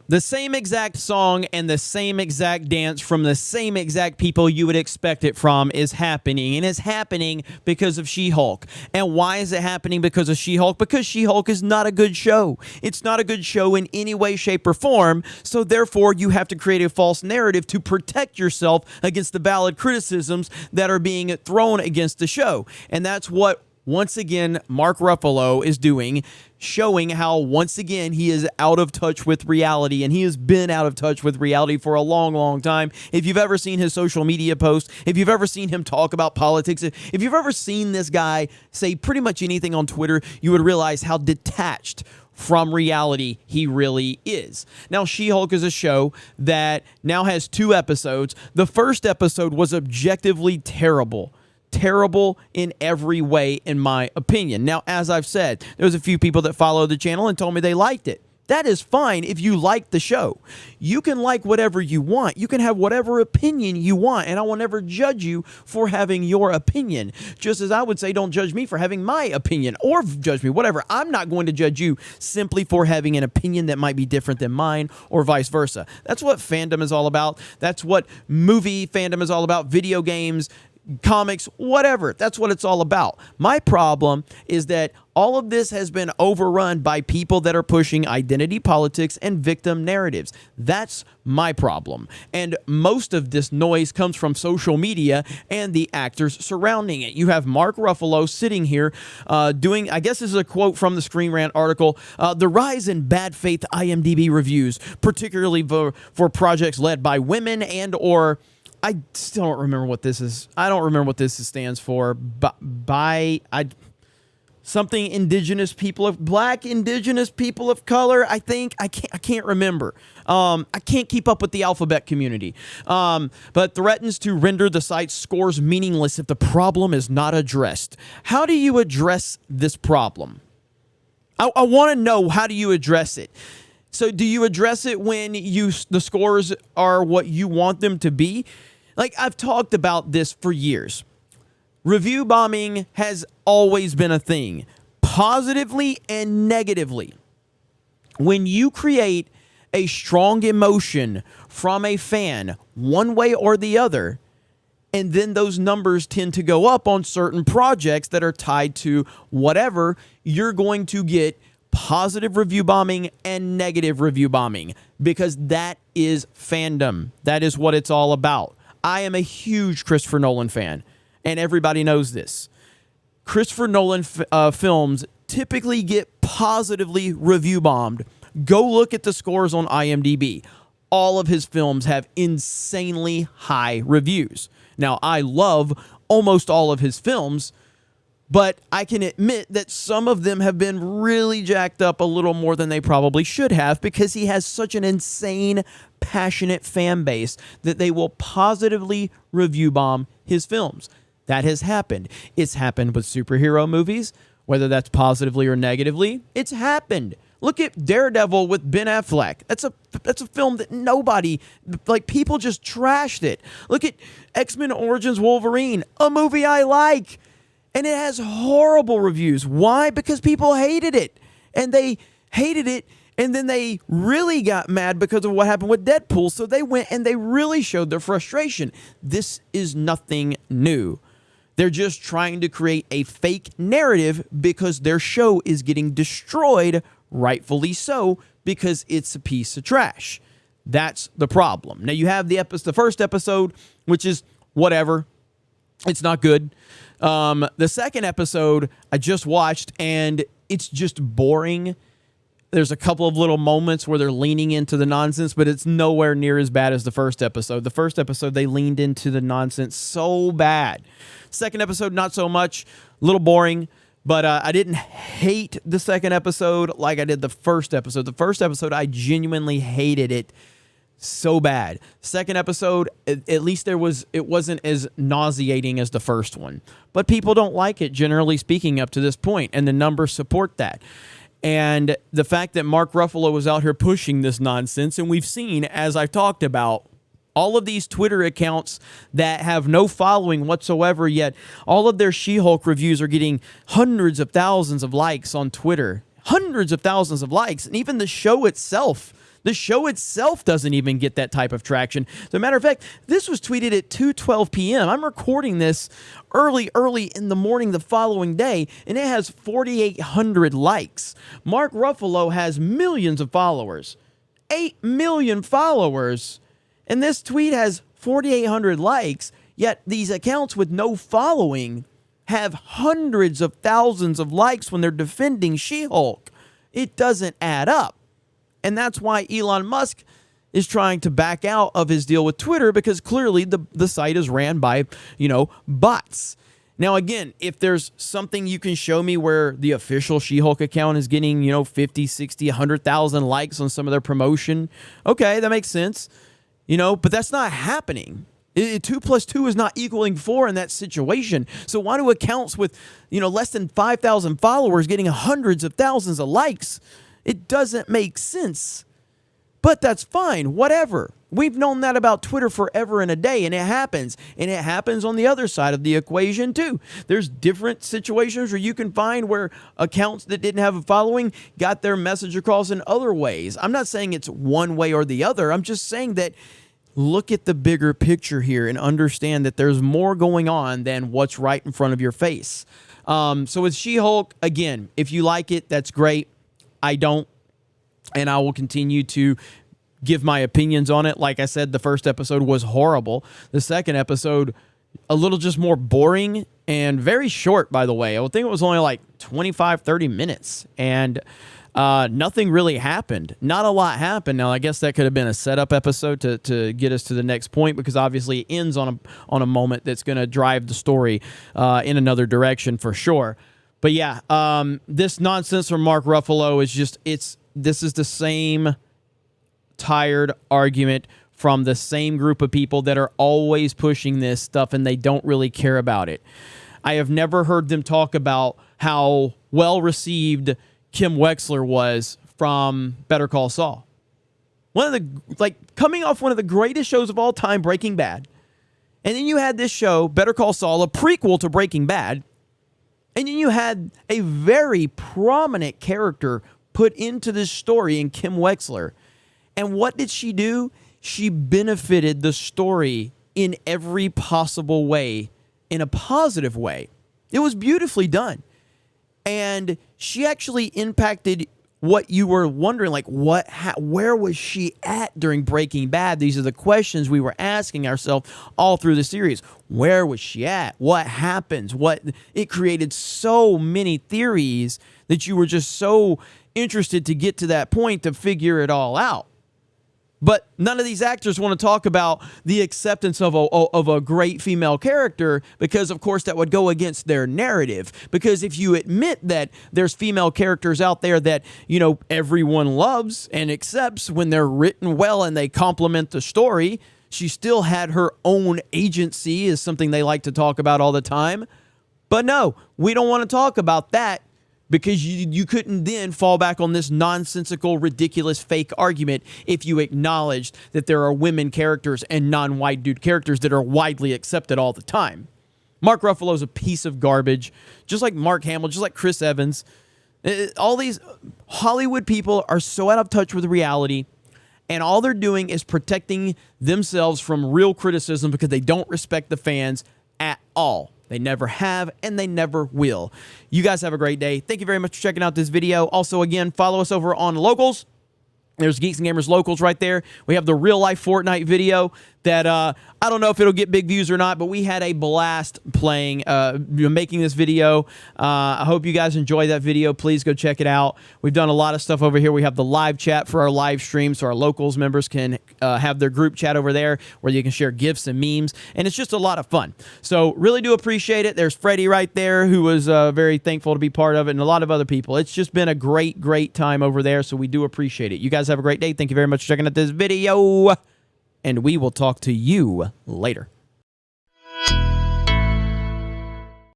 The same exact song and the same exact dance from the same exact people you would expect it from is happening. And it's happening because of She-Hulk. And why is it happening because of She-Hulk? Because She-Hulk is not a good show. It's not a good show in any way, shape, or form. So therefore, you have to create a false narrative to protect yourself against the valid criticisms that are being thrown against the show. And that's what, once again, Mark Ruffalo is doing, showing how, once again, he is out of touch with reality, and he has been out of touch with reality for a long, long time. If you've ever seen his social media posts, if you've ever seen him talk about politics, if you've ever seen this guy say pretty much anything on Twitter, you would realize how detached from reality he really is. Now, She-Hulk is a show that now has 2 episodes. The first episode was objectively terrible in every way, in my opinion. Now, as I've said, there was a few people that followed the channel and told me they liked it. That is fine if you like the show. You can like whatever you want. You can have whatever opinion you want, and I will never judge you for having your opinion. Just as I would say, don't judge me for having my opinion, or judge me, whatever. I'm not going to judge you simply for having an opinion that might be different than mine, or vice versa. That's what fandom is all about. That's what movie fandom is all about. Video games, comics, whatever. That's what it's all about. My problem is that all of this has been overrun by people that are pushing identity politics and victim narratives. That's my problem. And most of this noise comes from social media and the actors surrounding it. You have Mark Ruffalo sitting here doing, I guess this is a quote from the Screen Rant article, the rise in bad faith IMDb reviews, particularly for projects led by women and or I still don't remember what this is. I don't remember what this stands for. Something indigenous people of black indigenous people of color. I think I can't remember. I can't keep up with the alphabet community. But threatens to render the site's scores meaningless if the problem is not addressed. How do you address this problem? I want to know, how do you address it? So do you address it when the scores are what you want them to be? Like, I've talked about this for years. Review bombing has always been a thing, positively and negatively. When you create a strong emotion from a fan, one way or the other, and then those numbers tend to go up on certain projects that are tied to whatever, you're going to get positive review bombing and negative review bombing, because that is fandom. That is what it's all about. I am a huge Christopher Nolan fan, and everybody knows this. Christopher Nolan films typically get positively review bombed. Go look at the scores on IMDb. All of his films have insanely high reviews. Now, I love almost all of his films, but I can admit that some of them have been really jacked up a little more than they probably should have, because he has such an insane, passionate fan base that they will positively review bomb his films. That has happened. It's happened with superhero movies, whether that's positively or negatively. It's happened. Look at Daredevil with Ben Affleck. That's a film that nobody, like, people just trashed it. Look at X-Men Origins Wolverine, a movie I like. And it has horrible reviews. Why? Because people hated it. And they hated it, and then they really got mad because of what happened with Deadpool. So they went and they really showed their frustration. This is nothing new. They're just trying to create a fake narrative because their show is getting destroyed, rightfully so, because it's a piece of trash. That's the problem. Now, you have the first episode, which is whatever. It's not good. The second episode I just watched, and it's just boring. There's a couple of little moments where they're leaning into the nonsense, but it's nowhere near as bad as the first episode. The first episode, they leaned into the nonsense so bad. Second episode, not so much. A little boring, but I didn't hate the second episode like I did the first episode. The first episode, I genuinely hated it so bad. Second episode, at least it wasn't as nauseating as the first one. But people don't like it, generally speaking, up to this point, and the numbers support that. And the fact that Mark Ruffalo was out here pushing this nonsense, and we've seen, as I've talked about, all of these Twitter accounts that have no following whatsoever, yet all of their She-Hulk reviews are getting hundreds of thousands of likes on Twitter. Hundreds of thousands of likes. And even the show itself, The show itself doesn't even get that type of traction. As a matter of fact, this was tweeted at 2:12 p.m. I'm recording this early in the morning the following day, and it has 4,800 likes. Mark Ruffalo has millions of followers. 8 million followers. And this tweet has 4,800 likes, yet these accounts with no following have hundreds of thousands of likes when they're defending She-Hulk. It doesn't add up. And that's why Elon Musk is trying to back out of his deal with Twitter, because clearly the site is ran by, bots. Now, again, if there's something you can show me where the official She-Hulk account is getting, 50, 60, 100,000 likes on some of their promotion, okay, that makes sense. But that's not happening. 2 + 2 is not equaling 4 in that situation. So why do accounts with, less than 5,000 followers getting hundreds of thousands of likes? It doesn't make sense. But that's fine, whatever. We've known that about Twitter forever and a day, and it happens. And it happens on the other side of the equation, too. There's different situations where you can find where accounts that didn't have a following got their message across in other ways. I'm not saying it's one way or the other. I'm just saying that look at the bigger picture here and understand that there's more going on than what's right in front of your face. So with She-Hulk, again, if you like it, that's great. I don't. And I will continue to give my opinions on it. Like I said, the first episode was horrible. The second episode, a little just more boring and very short, by the way. I would think it was only like 25, 30 minutes. And nothing really happened. Not a lot happened. Now, I guess that could have been a setup episode to get us to the next point, because obviously it ends on a moment that's going to drive the story in another direction for sure. But yeah, this nonsense from Mark Ruffalo is just, this is the same tired argument from the same group of people that are always pushing this stuff, and they don't really care about it. I have never heard them talk about how well received Kim Wexler was from Better Call Saul. Coming off one of the greatest shows of all time, Breaking Bad. And then you had this show, Better Call Saul, a prequel to Breaking Bad. And then you had a very prominent character put into this story in Kim Wexler. And what did she do? She benefited the story in every possible way, in a positive way. It was beautifully done. And she actually impacted what you were wondering, like where was she at during Breaking Bad? These are the questions we were asking ourselves all through the series. Where was she at? What happens? It created so many theories that you were just so interested to get to that point to figure it all out. But none of these actors want to talk about the acceptance of a great female character, because, of course, that would go against their narrative. Because if you admit that there's female characters out there that, everyone loves and accepts when they're written well and they complement the story, she still had her own agency, is something they like to talk about all the time. But no, we don't want to talk about that, because you couldn't then fall back on this nonsensical, ridiculous, fake argument if you acknowledged that there are women characters and non-white dude characters that are widely accepted all the time. Mark Ruffalo is a piece of garbage, just like Mark Hamill, just like Chris Evans. All these Hollywood people are so out of touch with reality, and all they're doing is protecting themselves from real criticism because they don't respect the fans at all. They never have, and they never will. You guys have a great day. Thank you very much for checking out this video. Also, again, follow us over on Locals. There's Geeks and Gamers Locals right there. We have the real-life Fortnite video that I don't know if it'll get big views or not, but we had a blast playing, making this video. I hope you guys enjoy that video. Please go check it out. We've done a lot of stuff over here. We have the live chat for our live stream, so our Locals members can have their group chat over there where you can share GIFs and memes, and it's just a lot of fun. So really do appreciate it. There's Freddie right there, who was very thankful to be part of it, and a lot of other people. It's just been a great, great time over there, so we do appreciate it. You guys have a great day. Thank you very much for checking out this video, and we will talk to you later.